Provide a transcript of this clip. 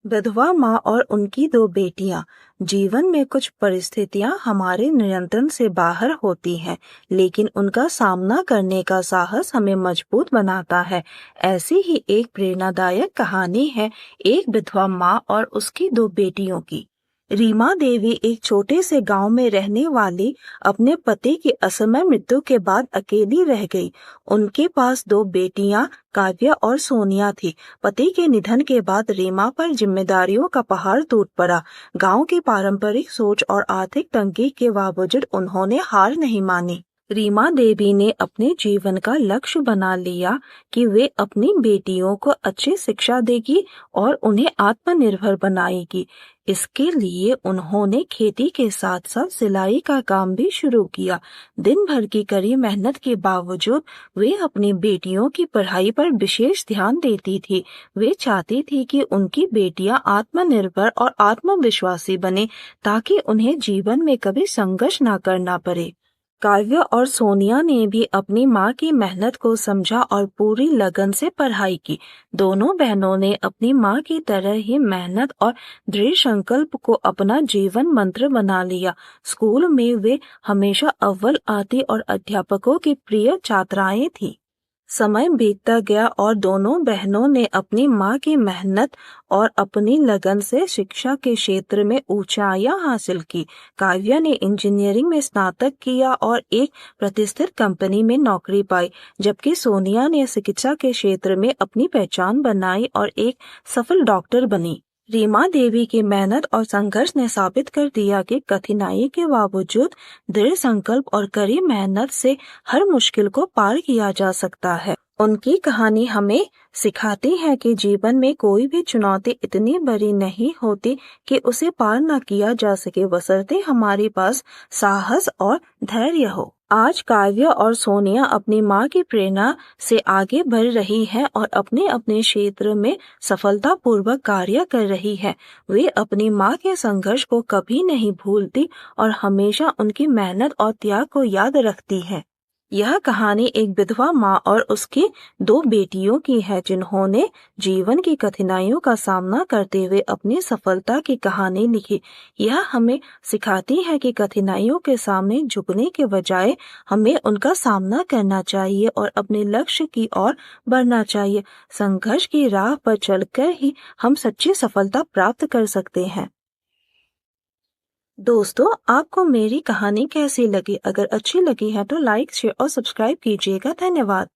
विधवा माँ और उनकी दो बेटियां। जीवन में कुछ परिस्थितियां हमारे नियंत्रण से बाहर होती हैं, लेकिन उनका सामना करने का साहस हमें मजबूत बनाता है। ऐसी ही एक प्रेरणादायक कहानी है एक विधवा माँ और उसकी दो बेटियों की। रीमा देवी एक छोटे से गांव में रहने वाली अपने पति की असमय मृत्यु के बाद अकेली रह गई। उनके पास दो बेटियां काव्या और सोनिया थी। पति के निधन के बाद रीमा पर जिम्मेदारियों का पहाड़ टूट पड़ा। गांव की पारंपरिक सोच और आर्थिक तंगी के बावजूद उन्होंने हार नहीं मानी। रीमा देवी ने अपने जीवन का लक्ष्य बना लिया कि वे अपनी बेटियों को अच्छी शिक्षा देगी और उन्हें आत्मनिर्भर बनाएगी। इसके लिए उन्होंने खेती के साथ साथ सिलाई का काम भी शुरू किया। दिन भर की कड़ी मेहनत के बावजूद वे अपनी बेटियों की पढ़ाई पर विशेष ध्यान देती थी। वे चाहती थी कि उनकी बेटियां आत्मनिर्भर और आत्मविश्वासी बने, ताकि उन्हें जीवन में कभी संघर्ष न करना पड़े। काव्या और सोनिया ने भी अपनी माँ की मेहनत को समझा और पूरी लगन से पढ़ाई की। दोनों बहनों ने अपनी माँ की तरह ही मेहनत और दृढ़ संकल्प को अपना जीवन मंत्र बना लिया। स्कूल में वे हमेशा अव्वल आती और अध्यापकों की प्रिय छात्राएं थी। समय बीतता गया और दोनों बहनों ने अपनी माँ की मेहनत और अपनी लगन से शिक्षा के क्षेत्र में ऊंचाइयां हासिल की। काव्या ने इंजीनियरिंग में स्नातक किया और एक प्रतिष्ठित कंपनी में नौकरी पाई, जबकि सोनिया ने चिकित्सा के क्षेत्र में अपनी पहचान बनाई और एक सफल डॉक्टर बनी। रीमा देवी की मेहनत और संघर्ष ने साबित कर दिया कि कठिनाई के बावजूद दृढ़ संकल्प और कड़ी मेहनत से हर मुश्किल को पार किया जा सकता है। उनकी कहानी हमें सिखाती है कि जीवन में कोई भी चुनौती इतनी बड़ी नहीं होती कि उसे पार न किया जा सके, बशर्ते हमारे पास साहस और धैर्य हो। आज काव्या और सोनिया अपनी माँ की प्रेरणा से आगे बढ़ रही हैं और अपने अपने क्षेत्र में सफलतापूर्वक कार्य कर रही है। वे अपनी माँ के संघर्ष को कभी नहीं भूलती और हमेशा उनकी मेहनत और त्याग को याद रखती है। यह कहानी एक विधवा माँ और उसकी दो बेटियों की है, जिन्होंने जीवन की कठिनाइयों का सामना करते हुए अपनी सफलता की कहानी लिखी। यह हमें सिखाती है कि कठिनाइयों के सामने झुकने के बजाय हमें उनका सामना करना चाहिए और अपने लक्ष्य की ओर बढ़ना चाहिए। संघर्ष की राह पर चलकर ही हम सच्ची सफलता प्राप्त कर सकते हैं। दोस्तों, आपको मेरी कहानी कैसी लगी? अगर अच्छी लगी है तो लाइक, शेयर और सब्सक्राइब कीजिएगा। धन्यवाद।